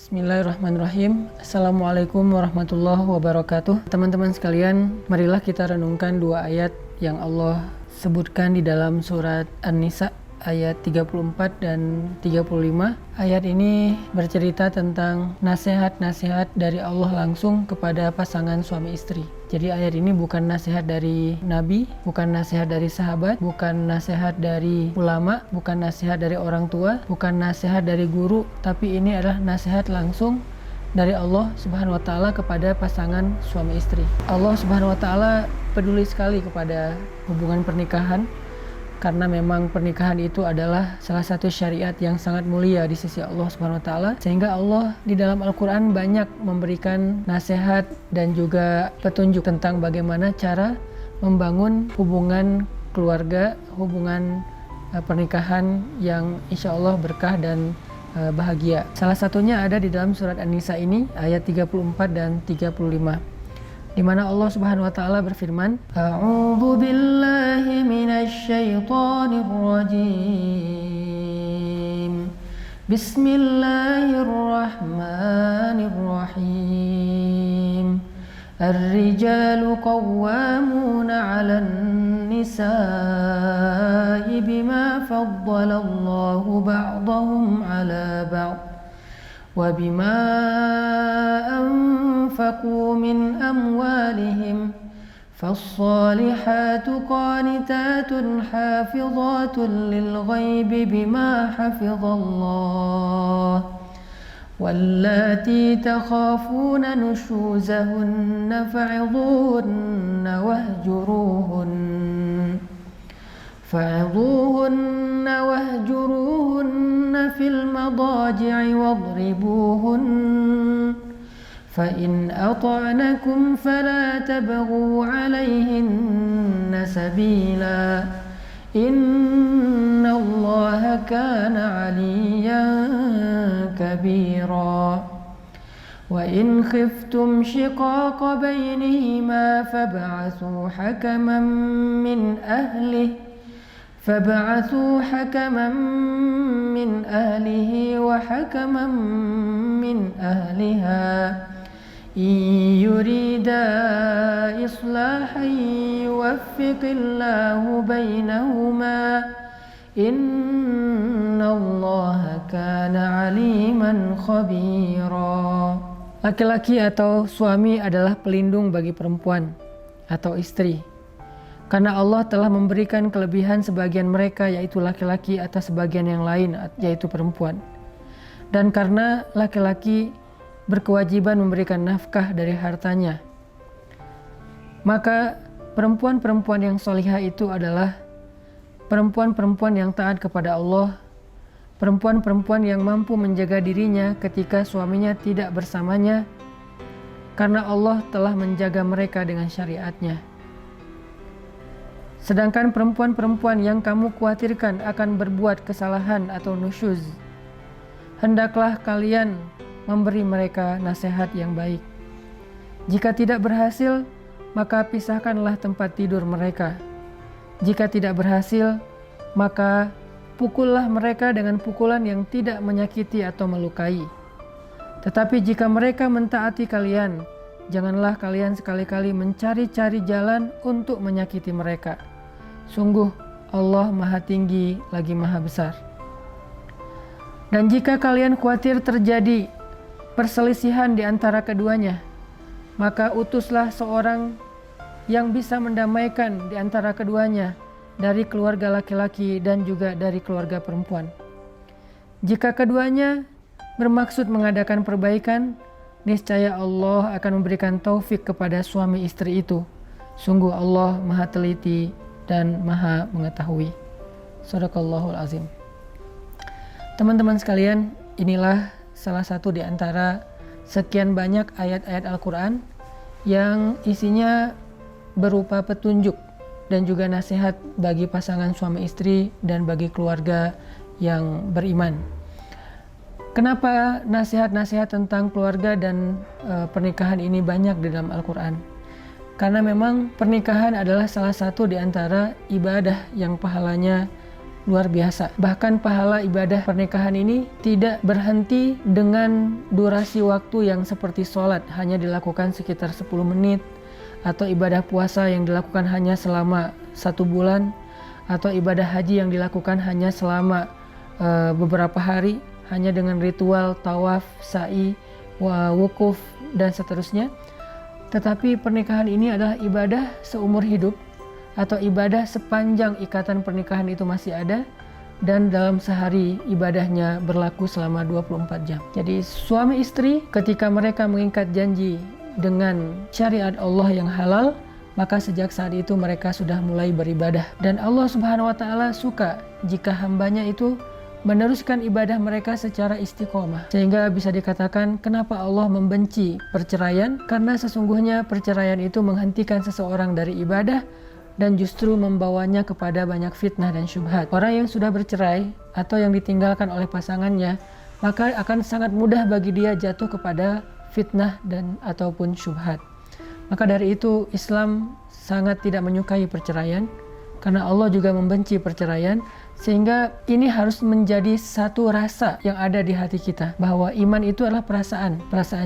Bismillahirrahmanirrahim. Assalamualaikum warahmatullahi wabarakatuh. Teman-teman sekalian, marilah kita renungkan dua ayat yang Allah sebutkan di dalam surat An-Nisa ayat 34 dan 35. Ayat ini bercerita tentang nasihat-nasihat dari Allah langsung kepada pasangan suami istri. Jadi ayat ini bukan nasihat dari Nabi, bukan nasihat dari sahabat, bukan nasihat dari ulama, bukan nasihat dari orang tua, bukan nasihat dari guru, tapi ini adalah nasihat langsung dari Allah Subhanahu wa taala kepada pasangan suami istri. Allah Subhanahu wa taala peduli sekali kepada hubungan pernikahan, karena memang pernikahan itu adalah salah satu syariat yang sangat mulia di sisi Allah Subhanahu wa taala, sehingga Allah di dalam Al-Qur'an banyak memberikan nasihat dan juga petunjuk tentang bagaimana cara membangun hubungan keluarga, hubungan pernikahan yang insya Allah berkah dan bahagia. Salah satunya ada di dalam surat An-Nisa ini ayat 34 dan 35. Di mana Allah Subhanahu wa taala berfirman, A'udzu billahi minasy syaithanir rajim. Bismillahirrahmanirrahim. Ar-rijalu qawwamuna 'alan nisa'i bima faddalallahu ba'dahum 'ala ba'd وبما أنفقوا من أموالهم فالصالحات قانتات حافظات للغيب بما حفظ الله واللاتي تخافون نشوزهن فعظوهن واهجروهن في المضاجع واضربوهن فإن أطعنكم فلا تبغوا عليهن سبيلا إن الله كان عليا كبيرا وإن خفتم شقاق بينهما فابعثوا حكما من أهله وحكما من أهلها إن يريدا إصلاحا يوفق الله بينهما إن الله كان عليما خبيرا. Laki-laki atau suami adalah pelindung bagi perempuan atau istri, karena Allah telah memberikan kelebihan sebagian mereka, yaitu laki-laki, atas sebagian yang lain, yaitu perempuan. Dan karena laki-laki berkewajiban memberikan nafkah dari hartanya, maka perempuan-perempuan yang solihah itu adalah perempuan-perempuan yang taat kepada Allah, perempuan-perempuan yang mampu menjaga dirinya ketika suaminya tidak bersamanya, karena Allah telah menjaga mereka dengan syariatnya. Sedangkan perempuan-perempuan yang kamu khawatirkan akan berbuat kesalahan atau nusyuz, hendaklah kalian memberi mereka nasihat yang baik. Jika tidak berhasil, maka pisahkanlah tempat tidur mereka. Jika tidak berhasil, maka pukullah mereka dengan pukulan yang tidak menyakiti atau melukai. Tetapi jika mereka mentaati kalian, janganlah kalian sekali-kali mencari-cari jalan untuk menyakiti mereka. Sungguh Allah Maha Tinggi lagi Maha Besar. Dan jika kalian khawatir terjadi perselisihan di antara keduanya, maka utuslah seorang yang bisa mendamaikan di antara keduanya dari keluarga laki-laki dan juga dari keluarga perempuan. Jika keduanya bermaksud mengadakan perbaikan, niscaya Allah akan memberikan taufik kepada suami istri itu. Sungguh Allah Maha Teliti dan Maha Mengetahui. Shadaqallahul Azim. Teman-teman sekalian, inilah salah satu di antara sekian banyak ayat-ayat Al-Quran yang isinya berupa petunjuk dan juga nasihat bagi pasangan suami istri dan bagi keluarga yang beriman. Kenapa nasihat-nasihat tentang keluarga dan pernikahan ini banyak di dalam Al-Quran? Karena memang pernikahan adalah salah satu di antara ibadah yang pahalanya luar biasa. Bahkan pahala ibadah pernikahan ini tidak berhenti dengan durasi waktu yang seperti sholat hanya dilakukan sekitar 10 menit, atau ibadah puasa yang dilakukan hanya selama 1 bulan, atau ibadah haji yang dilakukan hanya selama beberapa hari, hanya dengan ritual tawaf, sa'i, wukuf, dan seterusnya. Tetapi pernikahan ini adalah ibadah seumur hidup, atau ibadah sepanjang ikatan pernikahan itu masih ada, dan dalam sehari ibadahnya berlaku selama 24 jam. Jadi suami istri ketika mereka mengikat janji dengan syariat Allah yang halal, maka sejak saat itu mereka sudah mulai beribadah. Dan Allah Subhanahu wa Ta'ala suka jika hambanya itu meneruskan ibadah mereka secara istiqomah. Sehingga bisa dikatakan kenapa Allah membenci perceraian, karena sesungguhnya perceraian itu menghentikan seseorang dari ibadah dan justru membawanya kepada banyak fitnah dan syubhat. Orang yang sudah bercerai atau yang ditinggalkan oleh pasangannya, maka akan sangat mudah bagi dia jatuh kepada fitnah dan ataupun syubhat. Maka dari itu Islam sangat tidak menyukai perceraian, karena Allah juga membenci perceraian. Sehingga ini harus menjadi satu rasa yang ada di hati kita, bahwa iman itu adalah perasaan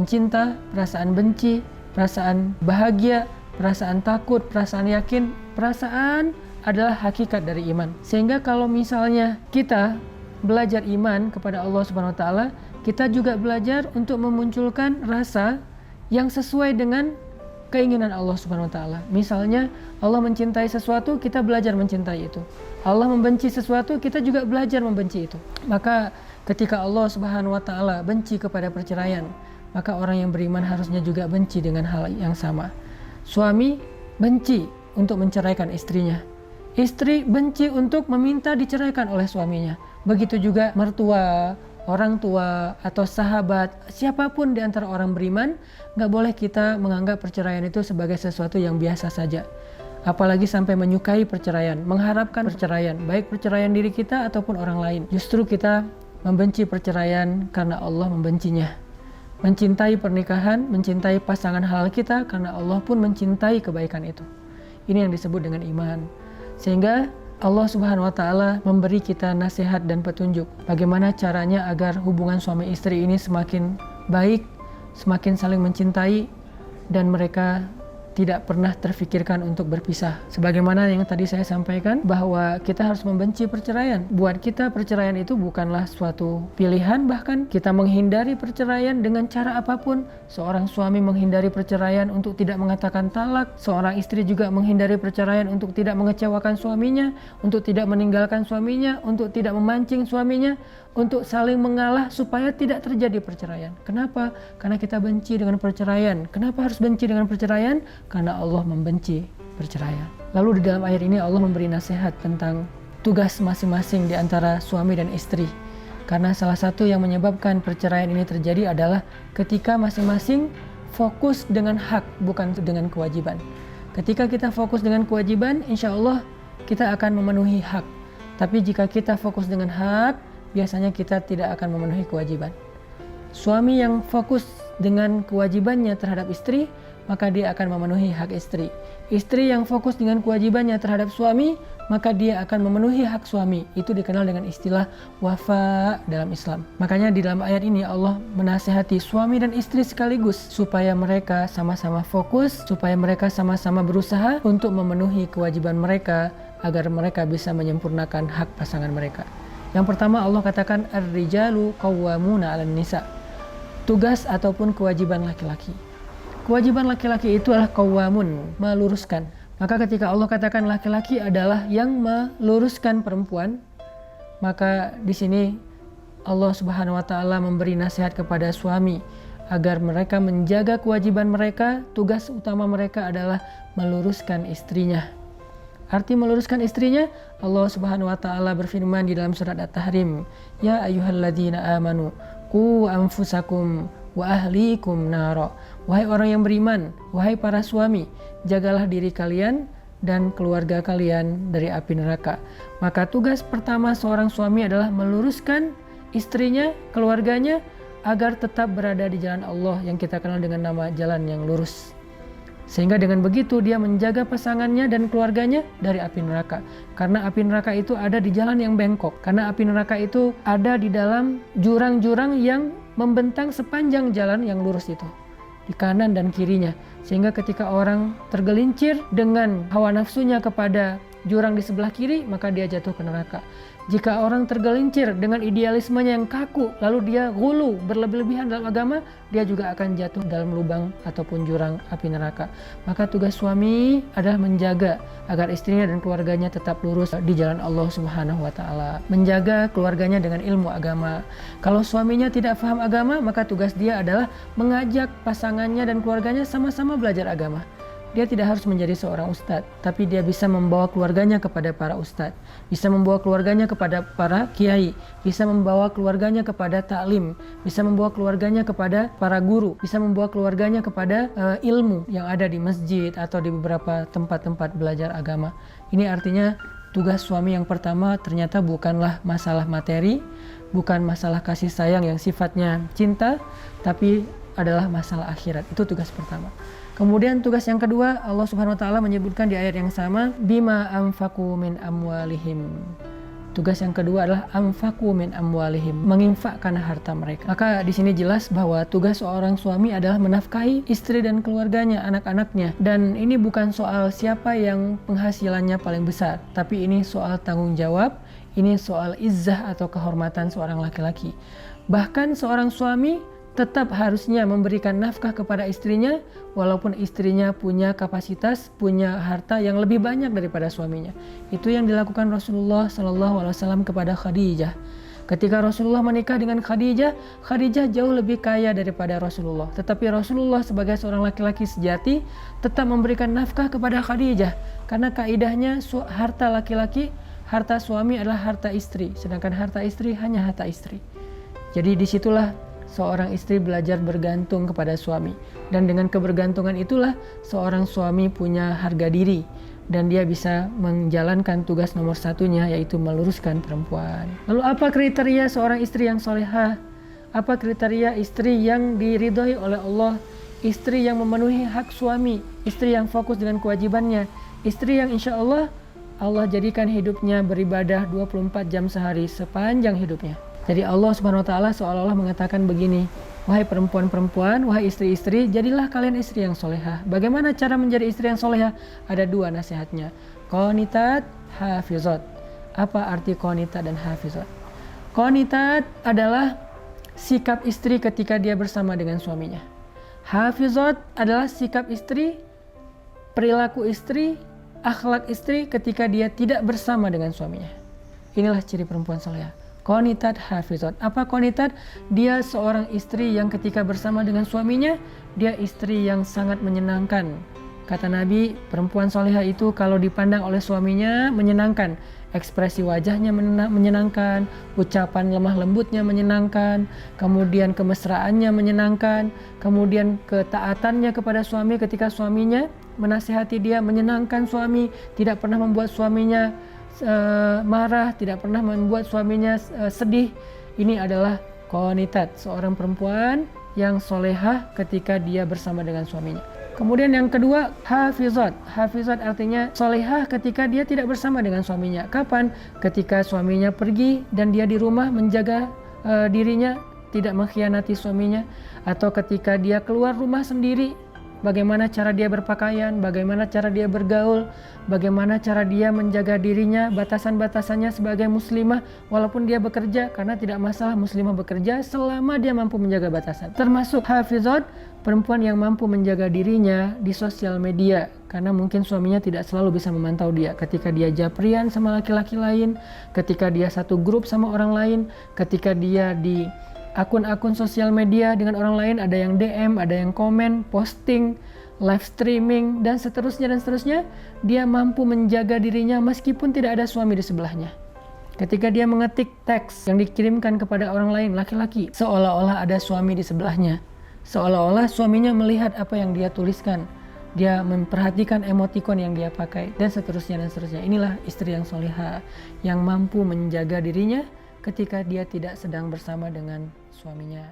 cinta, perasaan benci, perasaan bahagia, perasaan takut, perasaan yakin. Perasaan adalah hakikat dari iman. Sehingga kalau misalnya kita belajar iman kepada Allah Subhanahu wa Ta'ala, kita juga belajar untuk memunculkan rasa yang sesuai dengan keinginan Allah Subhanahu wa Ta'ala. Misalnya Allah mencintai sesuatu, kita belajar mencintai itu. Allah membenci sesuatu, kita juga belajar membenci itu. Maka ketika Allah Subhanahu wa Ta'ala benci kepada perceraian, maka orang yang beriman harusnya juga benci dengan hal yang sama. Suami benci untuk menceraikan istrinya. Istri benci untuk meminta diceraikan oleh suaminya. Begitu juga mertua, orang tua, atau sahabat, siapapun di antara orang beriman, gak boleh kita menganggap perceraian itu sebagai sesuatu yang biasa saja. Apalagi sampai menyukai perceraian, mengharapkan perceraian, baik perceraian diri kita ataupun orang lain. Justru kita membenci perceraian karena Allah membencinya. Mencintai pernikahan, mencintai pasangan halal kita karena Allah pun mencintai kebaikan itu. Ini yang disebut dengan iman. Sehingga Allah Subhanahu wa Ta'ala memberi kita nasihat dan petunjuk bagaimana caranya agar hubungan suami istri ini semakin baik, semakin saling mencintai, dan mereka tidak pernah terfikirkan untuk berpisah. Sebagaimana yang tadi saya sampaikan, bahwa kita harus membenci perceraian. Buat kita perceraian itu bukanlah suatu pilihan, bahkan kita menghindari perceraian dengan cara apapun. Seorang suami menghindari perceraian untuk tidak mengatakan talak, seorang istri juga menghindari perceraian untuk tidak mengecewakan suaminya, untuk tidak meninggalkan suaminya, untuk tidak memancing suaminya, untuk saling mengalah supaya tidak terjadi perceraian. Kenapa? Karena kita benci dengan perceraian. Kenapa harus benci dengan perceraian? Karena Allah membenci perceraian. Lalu di dalam ayat ini Allah memberi nasihat tentang tugas masing-masing di antara suami dan istri. Karena salah satu yang menyebabkan perceraian ini terjadi adalah ketika masing-masing fokus dengan hak, bukan dengan kewajiban. Ketika kita fokus dengan kewajiban, insya Allah kita akan memenuhi hak. Tapi jika kita fokus dengan hak, biasanya kita tidak akan memenuhi kewajiban. Suami yang fokus dengan kewajibannya terhadap istri, maka dia akan memenuhi hak istri. Istri yang fokus dengan kewajibannya terhadap suami, maka dia akan memenuhi hak suami. Itu dikenal dengan istilah wafa dalam Islam. Makanya di dalam ayat ini Allah menasihati suami dan istri sekaligus supaya mereka sama-sama fokus, supaya mereka sama-sama berusaha untuk memenuhi kewajiban mereka agar mereka bisa menyempurnakan hak pasangan mereka. Yang pertama Allah katakan ar-rijalu qawwamuna 'alan nisa. Tugas ataupun kewajiban laki-laki. Kewajiban laki-laki itu adalah qawwamun, meluruskan. Maka ketika Allah katakan laki-laki adalah yang meluruskan perempuan, maka di sini Allah Subhanahu wa Ta'ala memberi nasihat kepada suami agar mereka menjaga kewajiban mereka. Tugas utama mereka adalah meluruskan istrinya. Arti meluruskan istrinya, Allah Subhanahu wa Ta'ala berfirman di dalam surat At-Tahrim, ya ayyuhalladzina amanu qu anfusakum wa ahlikum nara. Wahai orang yang beriman, wahai para suami, jagalah diri kalian dan keluarga kalian dari api neraka. Maka tugas pertama seorang suami adalah meluruskan istrinya, keluarganya, agar tetap berada di jalan Allah yang kita kenal dengan nama jalan yang lurus. Sehingga dengan begitu dia menjaga pasangannya dan keluarganya dari api neraka. Karena api neraka itu ada di jalan yang bengkok. Karena api neraka itu ada di dalam jurang-jurang yang membentang sepanjang jalan yang lurus itu, di kanan dan kirinya. Sehingga ketika orang tergelincir dengan hawa nafsunya kepada jurang di sebelah kiri, maka dia jatuh ke neraka. Jika orang tergelincir dengan idealismenya yang kaku, lalu dia ghulu, berlebih-lebihan dalam agama, dia juga akan jatuh dalam lubang ataupun jurang api neraka. Maka tugas suami adalah menjaga agar istrinya dan keluarganya tetap lurus di jalan Allah Subhanahu wa Ta'ala. Menjaga keluarganya dengan ilmu agama. Kalau suaminya tidak paham agama, maka tugas dia adalah mengajak pasangannya dan keluarganya sama-sama belajar agama. Dia tidak harus menjadi seorang ustadz, tapi dia bisa membawa keluarganya kepada para ustadz, bisa membawa keluarganya kepada para kiai, bisa membawa keluarganya kepada taklim, bisa membawa keluarganya kepada para guru, bisa membawa keluarganya kepada ilmu yang ada di masjid atau di beberapa tempat-tempat belajar agama. Ini artinya tugas suami yang pertama ternyata bukanlah masalah materi, bukan masalah kasih sayang yang sifatnya cinta, tapi adalah masalah akhirat. Itu tugas pertama. Kemudian tugas yang kedua, Allah Subhanahu wa Ta'ala menyebutkan di ayat yang sama, bima anfaqu min amwalihim. Tugas yang kedua adalah anfaqu min amwalihim, menginfakkan harta mereka. Maka di sini jelas bahwa tugas seorang suami adalah menafkahi istri dan keluarganya, anak-anaknya. Dan ini bukan soal siapa yang penghasilannya paling besar, tapi ini soal tanggung jawab, ini soal izzah atau kehormatan seorang laki-laki. Bahkan seorang suami tetap harusnya memberikan nafkah kepada istrinya walaupun istrinya punya kapasitas, punya harta yang lebih banyak daripada suaminya. Itu yang dilakukan Rasulullah SAW kepada Khadijah. Ketika Rasulullah menikah dengan Khadijah, Khadijah jauh lebih kaya daripada Rasulullah. Tetapi Rasulullah sebagai seorang laki-laki sejati tetap memberikan nafkah kepada Khadijah. Karena kaidahnya harta laki-laki, harta suami adalah harta istri. Sedangkan harta istri hanya harta istri. Jadi disitulah seorang istri belajar bergantung kepada suami. Dan dengan kebergantungan itulah seorang suami punya harga diri. Dan dia bisa menjalankan tugas nomor satunya, yaitu meluruskan perempuan. Lalu apa kriteria seorang istri yang solehah? Apa kriteria istri yang diridhoi oleh Allah? Istri yang memenuhi hak suami. Istri yang fokus dengan kewajibannya. Istri yang insya Allah jadikan hidupnya beribadah 24 jam sehari sepanjang hidupnya. Jadi Allah Subhanahu wa Ta'ala seolah-olah mengatakan begini, wahai perempuan-perempuan, wahai istri-istri, jadilah kalian istri yang solehah. Bagaimana cara menjadi istri yang solehah? Ada dua nasihatnya, qanitat, hafizat. Apa arti qanitat dan hafizat? Qanitat adalah sikap istri ketika dia bersama dengan suaminya. Hafizat adalah sikap istri, perilaku istri, akhlak istri ketika dia tidak bersama dengan suaminya. Inilah ciri perempuan solehah. Qanitat hafizat. Apa qanitat? Dia seorang istri yang ketika bersama dengan suaminya, dia istri yang sangat menyenangkan. Kata Nabi, perempuan solehah itu kalau dipandang oleh suaminya menyenangkan. Ekspresi wajahnya menyenangkan, ucapan lemah lembutnya menyenangkan, kemudian kemesraannya menyenangkan, kemudian ketaatannya kepada suami ketika suaminya menasihati dia menyenangkan suami, tidak pernah membuat suaminya marah, tidak pernah membuat suaminya sedih. Ini adalah qanitat, seorang perempuan yang solehah ketika dia bersama dengan suaminya. Kemudian yang kedua, hafizat. Hafizat artinya solehah ketika dia tidak bersama dengan suaminya. Kapan? Ketika suaminya pergi dan dia di rumah menjaga dirinya, tidak mengkhianati suaminya. Atau ketika dia keluar rumah sendiri, bagaimana cara dia berpakaian, bagaimana cara dia bergaul, bagaimana cara dia menjaga dirinya, batasan-batasannya sebagai muslimah walaupun dia bekerja, karena tidak masalah muslimah bekerja selama dia mampu menjaga batasan. Termasuk hafizat, perempuan yang mampu menjaga dirinya di sosial media, karena mungkin suaminya tidak selalu bisa memantau dia. Ketika dia japrian sama laki-laki lain, ketika dia satu grup sama orang lain, ketika dia di akun-akun sosial media dengan orang lain, ada yang DM, ada yang komen, posting, live streaming, dan seterusnya, dia mampu menjaga dirinya meskipun tidak ada suami di sebelahnya. Ketika dia mengetik teks yang dikirimkan kepada orang lain, laki-laki, seolah-olah ada suami di sebelahnya. Seolah-olah suaminya melihat apa yang dia tuliskan. Dia memperhatikan emotikon yang dia pakai, dan seterusnya. Inilah istri yang solehah, yang mampu menjaga dirinya ketika dia tidak sedang bersama dengan suaminya.